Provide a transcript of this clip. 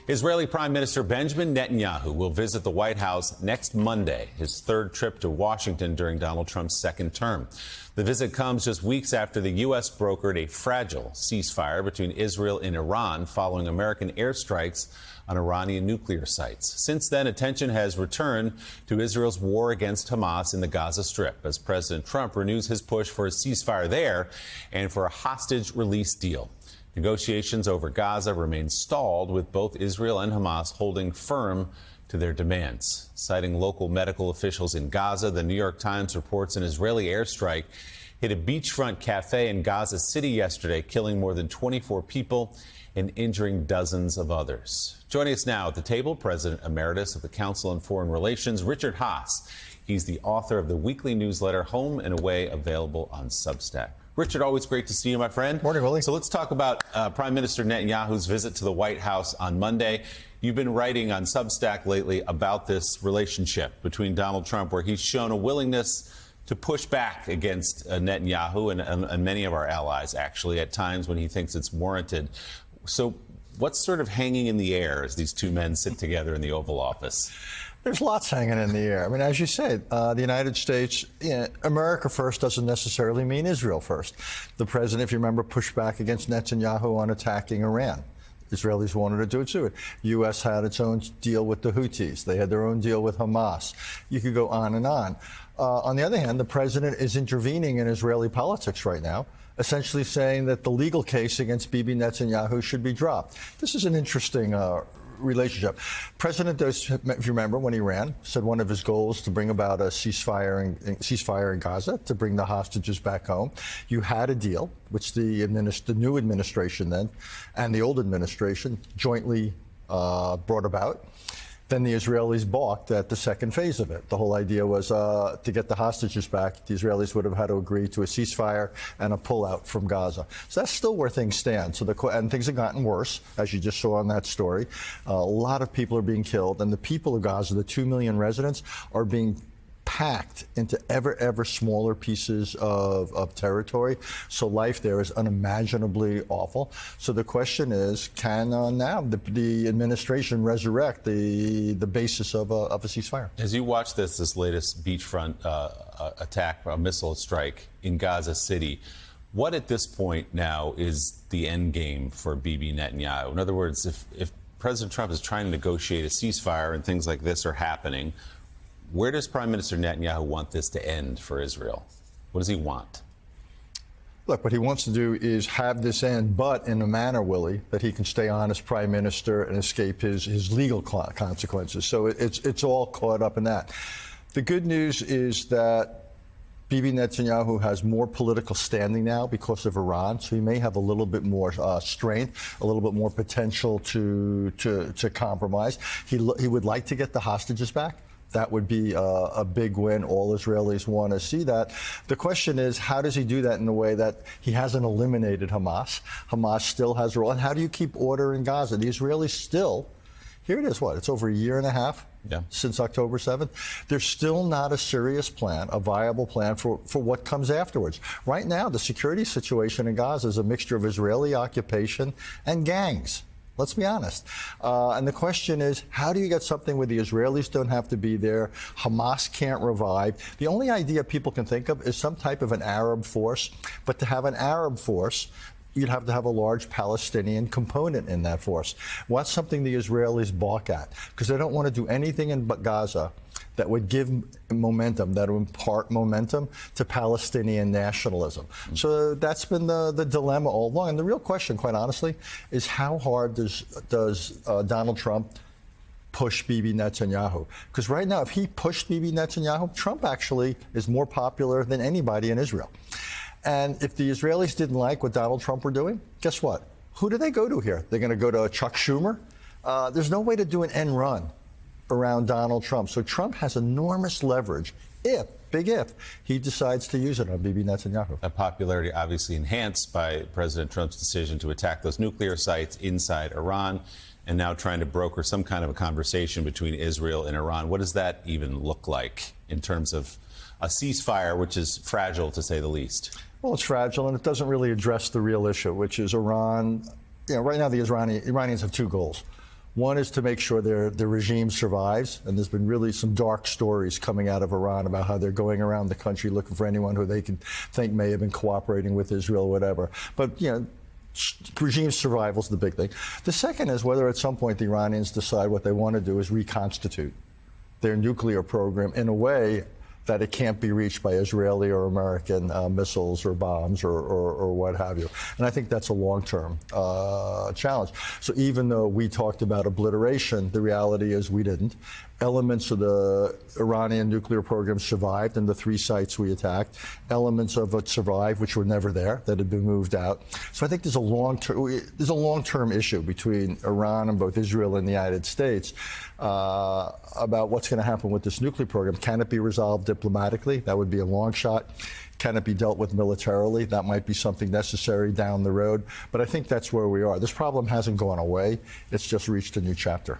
Israeli Prime Minister Benjamin Netanyahu will visit the White House next Monday, his third trip to Washington during Donald Trump's second term. The visit comes just weeks after the U.S. brokered a fragile ceasefire between Israel and Iran following American airstrikes on Iranian nuclear sites. Since then, attention has returned to Israel's war against Hamas in the Gaza Strip as President Trump renews his push for a ceasefire there and for a hostage release deal. Negotiations over Gaza remain stalled, with both Israel and Hamas holding firm to their demands. Citing local medical officials in Gaza, the New York Times reports an Israeli airstrike hit a beachfront cafe in Gaza City yesterday, killing more than 24 people and injuring dozens of others. Joining us now at the table, President Emeritus of the Council on Foreign Relations, Richard Haass. He's the author of the weekly newsletter Home and Away, available on Substack. Richard, always great to see you, my friend. Morning, Willie. So let's talk about Prime Minister Netanyahu's visit to the White House on Monday. You've been writing on Substack lately about this relationship between Donald Trump, where he's shown a willingness to push back against Netanyahu and many of our allies, actually, at times when he thinks it's warranted. So what's sort of hanging in the air as these two men sit together in the Oval Office? There's lots hanging in the air. I mean, as you said, the United States, America first doesn't necessarily mean Israel first. The president, if you remember, pushed back against Netanyahu on attacking Iran. Israelis wanted to do it too. U.S. had its own deal with the Houthis. They had their own deal with Hamas. You could go on and on. On the other hand, the president is intervening in Israeli politics right now, essentially saying that the legal case against Bibi Netanyahu should be dropped. This is an interesting relationship. President does, if you remember, when he ran, said one of his goals to bring about a ceasefire in Gaza, to bring the hostages back home. You had a deal, which the new administration then and the old administration jointly brought about. Then the Israelis balked at the second phase of it. The whole idea was to get the hostages back, the Israelis would have had to agree to a ceasefire and a pullout from Gaza. So that's still where things stand. And things have gotten worse, as you just saw in that story. A lot of people are being killed, and the people of Gaza, the 2 million residents, are being packed into ever smaller pieces of territory. So life there is unimaginably awful. So the question is, can now the administration resurrect the basis of a ceasefire? As you watch this latest beachfront attack, a missile strike in Gaza City, what at this point now is the end game for Bibi Netanyahu? In other words, if President Trump is trying to negotiate a ceasefire and things like this are happening, where does Prime Minister Netanyahu want this to end for Israel? What does he want? Look, what he wants to do is have this end, but in a manner, Willie, that he can stay on as prime minister and escape his legal consequences. So it's all caught up in that. The good news is that Bibi Netanyahu has more political standing now because of Iran, so he may have a little bit more strength, a little bit more potential to compromise. He would like to get the hostages back. That would be a big win. All Israelis want to see that. The question is, how does he do that in a way that he hasn't eliminated Hamas? Hamas still has a role. And how do you keep order in Gaza? The Israelis still, here it is, it's over a year and a half since October 7th. There's still not a serious plan, a viable plan for what comes afterwards. Right now, the security situation in Gaza is a mixture of Israeli occupation and gangs. Let's be honest. And the question is, how do you get something where the Israelis don't have to be there, Hamas can't revive? The only idea people can think of is some type of an Arab force. But to have an Arab force, you'd have to have a large Palestinian component in that force. What's something the Israelis balk at? Because they don't want to do anything in Gaza that would give momentum, that would impart momentum to Palestinian nationalism. So that's been the dilemma all along. And the real question, quite honestly, is how hard does Donald Trump push Bibi Netanyahu? Because right now, if he pushed Bibi Netanyahu, Trump actually is more popular than anybody in Israel. And if the Israelis didn't like what Donald Trump were doing, guess what? Who do they go to here? They're going to go to Chuck Schumer? There's no way to do an end run around Donald Trump. So Trump has enormous leverage big if, he decides to use it on Bibi Netanyahu. That popularity obviously enhanced by President Trump's decision to attack those nuclear sites inside Iran and now trying to broker some kind of a conversation between Israel and Iran. What does that even look like in terms of a ceasefire, which is fragile to say the least? Well, it's fragile, and it doesn't really address the real issue, which is Iran. You know, right now the Iranians have two goals. One is to make sure the regime survives, and there's been really some dark stories coming out of Iran about how they're going around the country looking for anyone who they can think may have been cooperating with Israel or whatever. But, regime survival is the big thing. The second is whether at some point the Iranians decide what they want to do is reconstitute their nuclear program in a way that it can't be reached by Israeli or American missiles or bombs or what have you. And I think that's a long-term challenge. So even though we talked about obliteration, the reality is we didn't. Elements of the Iranian nuclear program survived in the 3 sites we attacked. Elements of it survived, which were never there, that had been moved out. So I think there's a long-term issue between Iran and both Israel and the United States about what's going to happen with this nuclear program. Can it be resolved diplomatically? That would be a long shot. Can it be dealt with militarily? That might be something necessary down the road. But I think that's where we are. This problem hasn't gone away. It's just reached a new chapter.